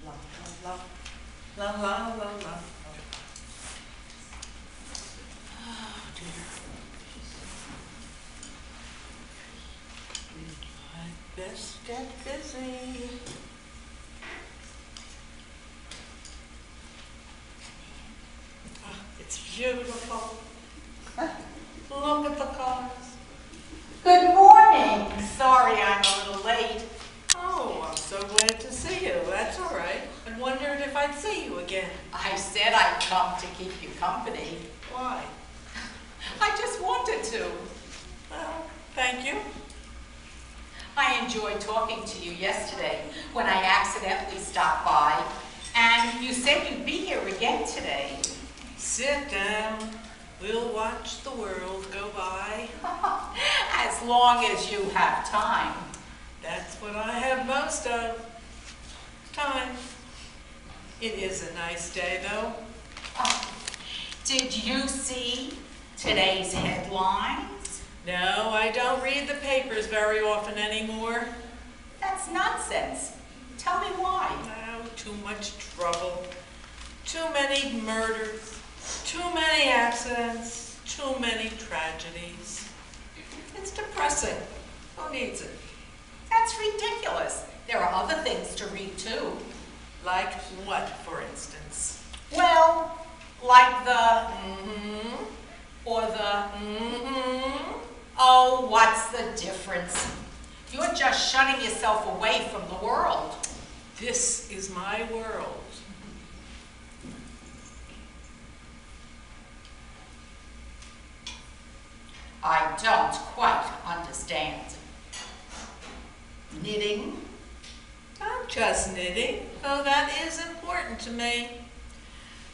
La, la, la, la, la, la, la. Oh, dear. I best get busy. Oh, it's beautiful. Look at the cars. Good morning. Sorry I'm a little late. Oh, I'm so glad to see you. That's all right. I wondered if I'd see you again. I said I'd come to keep you company. Why? I just wanted to. Well, thank you. I enjoyed talking to you yesterday when I accidentally stopped by, and you said you'd be here again today. Sit down. We'll watch the world go by. As long as you have time. That's what I have most of. Time. It is a nice day, though. Oh, did you see today's headlines? No, I don't read the papers very often anymore. That's nonsense. Tell me why. Oh, too much trouble. Too many murders. Too many accidents. Too many tragedies. It's depressing. Who needs it? That's ridiculous. There are other things to read too. Like what, for instance? Well, like the or the Oh, what's the difference? You're just shutting yourself away from the world. This is my world. I don't quite understand. Knitting? Not just knitting, though that is important to me.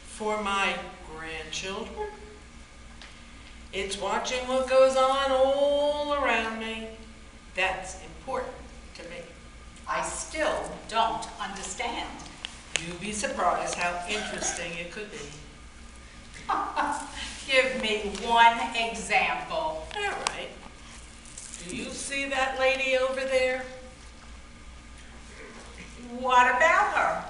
For my grandchildren, it's watching what goes on all around me. That's important to me. I still don't understand. You'd be surprised how interesting it could be. Give me one example. All right. Do you see that lady over there? What about her?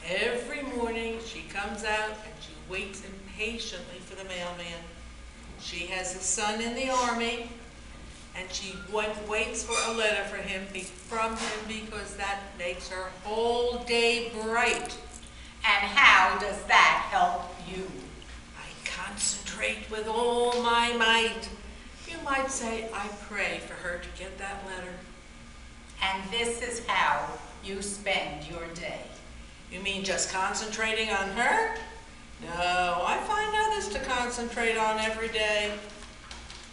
Every morning she comes out and she waits impatiently for the mailman. She has a son in the army, and she waits for a letter from him because that makes her whole day bright. And how does that help you? I concentrate with all my might. You might say I pray for her to get that letter. And this is how you spend your day. You mean just concentrating on her? No, I find others to concentrate on every day.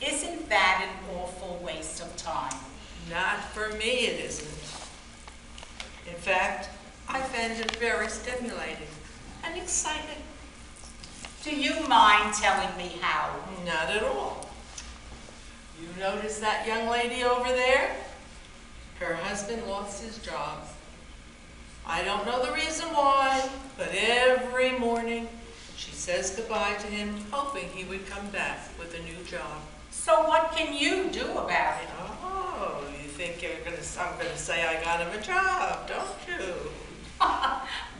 Isn't that an awful waste of time? Not for me, it isn't. In fact, I find it very stimulating and exciting. Do you mind telling me how? Not at all. You notice that young lady over there? Her husband lost his job. I don't know the reason why, but every morning she says goodbye to him, hoping he would come back with a new job. So what can you do about it? Oh, you think I'm going to say I got him a job, don't you?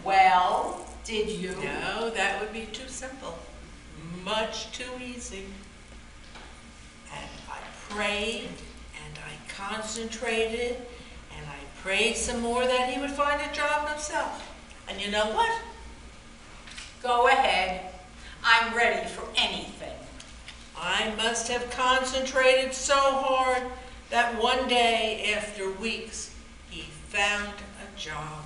Well, did you? No, that would be too simple. Much too easy. And I prayed, and I concentrated, and I prayed some more that he would find a job himself. And you know what? Go ahead. I'm ready for anything. I must have concentrated so hard that one day, after weeks, he found a job.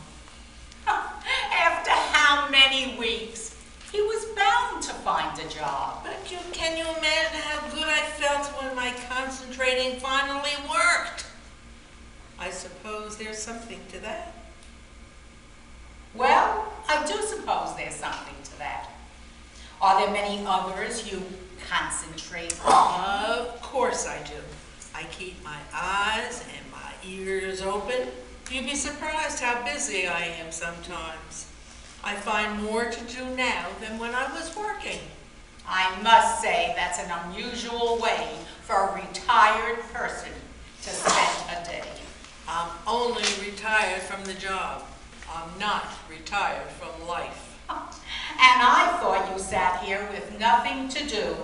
After how many weeks? He was bound to find a job. But can you imagine how good I felt when my concentrating finally worked? I suppose there's something to that. Well, I do suppose there's something to that. Are there many others you concentrate on? Of course I do. I keep my eyes and my ears open. You'd be surprised how busy I am sometimes. I find more to do now than when I was working. I must say that's an unusual way for a retired person to spend a day. I'm only retired from the job. I'm not retired from life. And I thought you sat here with nothing to do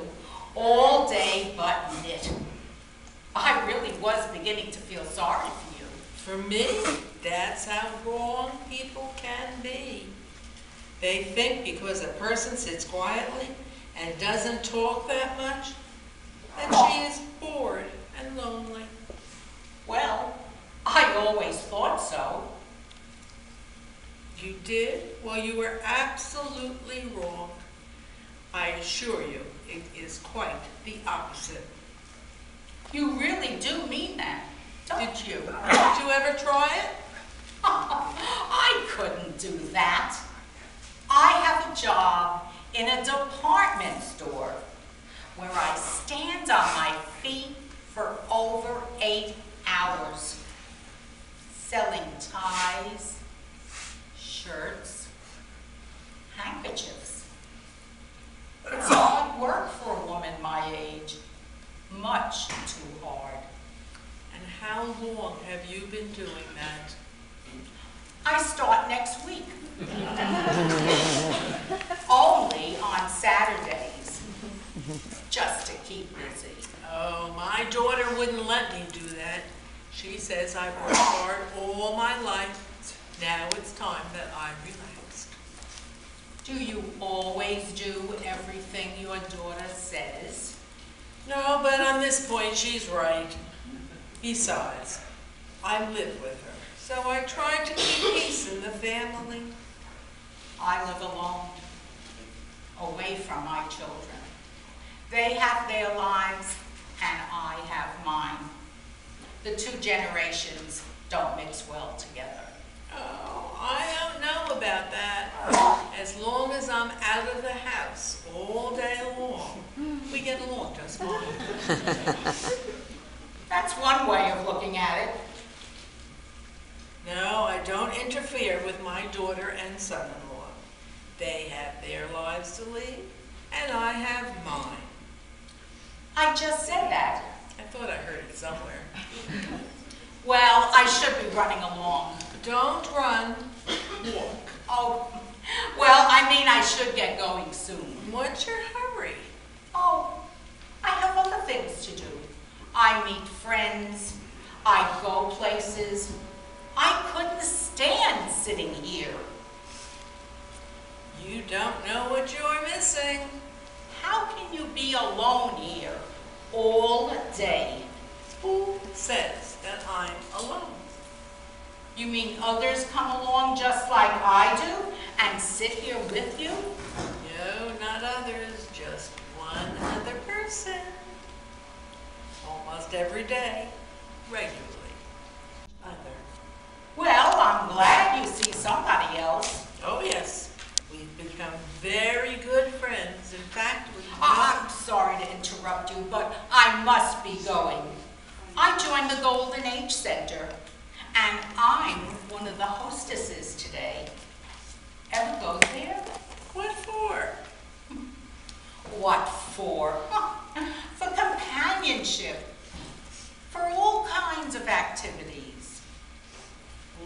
all day but knit. I really was beginning to feel sorry for you. For me, that's how wrong people can be. They think because a person sits quietly and doesn't talk that much, that she is bored and lonely. Well, I always thought so. You did? Well, you were absolutely wrong. I assure you, it is quite the opposite. You really do mean that, don't you? Did you ever try it? I couldn't do that. I have a job in a department store where I stand on my feet for over 8 hours, selling ties, shirts, handkerchiefs. It's hard work for a woman my age, much too hard. And how long have you been doing that? I start next week. Only on Saturdays, just to keep busy. Oh, my daughter wouldn't let me do that. She says I've worked hard all my life. Now it's time that I relaxed. Do you always do everything your daughter says? No, but on this point, she's right. Besides, I live with her, so I try to keep peace in the family. I live alone, away from my children. They have their lives, and I have mine. The two generations don't mix well together. Oh, I don't know about that. As long as I'm out of the house all day long, we get along just fine. That's one way of looking at it. No, I don't interfere with my daughter and son-in-law. They have their lives to lead, and I have mine. I just said that. I thought I heard it somewhere. Well, I should be running along. Don't run, walk. Oh, well, I mean I should get going soon. What's your hurry? Oh, I have other things to do. I meet friends. I go places. I couldn't stand sitting here. You don't know what you're missing. How can you be alone here all day? Who says that I'm alone? You mean others come along just like I do and sit here with you? No, not others, just one other person. Almost every day, regularly. Other. Well, I'm glad you see somebody else. Oh yes, we've become very good friends. In fact, I'm sorry to interrupt you, but I must be going. I joined the Golden Age Center, and I'm one of the hostesses today. Ever go there? What for? What for? For companionship, for all kinds of activities.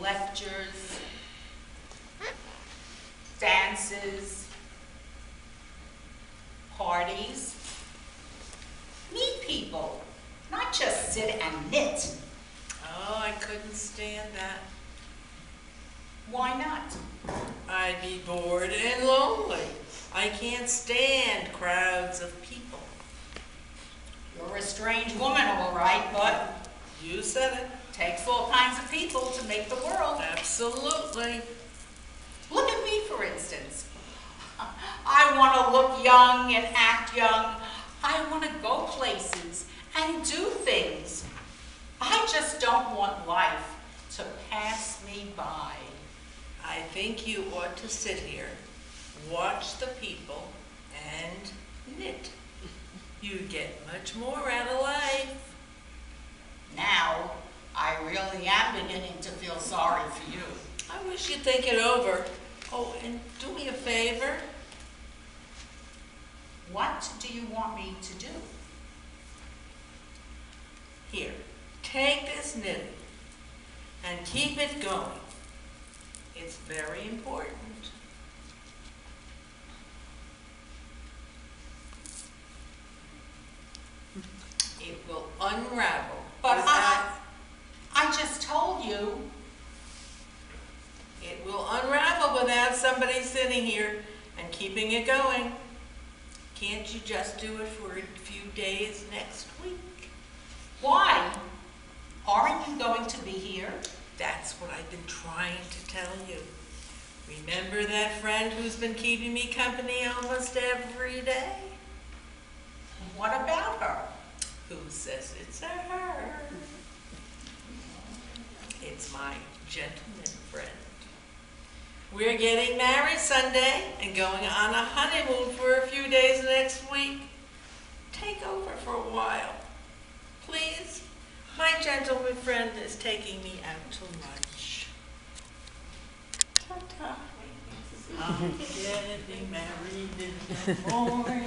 Lectures, dances, parties. Meet people, not just sit and knit. Oh, I couldn't stand that. Why not? I'd be bored and lonely. I can't stand crowds of people. You're a strange woman, all right, but You said it. takes all kinds of people to make the world. Absolutely. Look at me, for instance. I want to look young and act young. I want to go places and do things. I just don't want life to pass me by. I think you ought to sit here, watch the people, and knit. You get much more out of life. Now, I really am beginning to feel sorry for you. I wish you'd think it over. Oh, and do me a favor. What do you want me to do? Here, take this knitting and keep it going. It's very important. It will unravel. But without- I just told you. It will unravel without somebody sitting here and keeping it going. Can't you just do it for a few days next week? Why? Aren't you going to be here? That's what I've been trying to tell you. Remember that friend who's been keeping me company almost every day? What about her? Who says it's a her? It's my gentleman friend. We're getting married Sunday and going on a honeymoon for a few days next week. Take over for a while. Please, my gentleman friend is taking me out to lunch. Ta-ta. I'm getting married in the morning.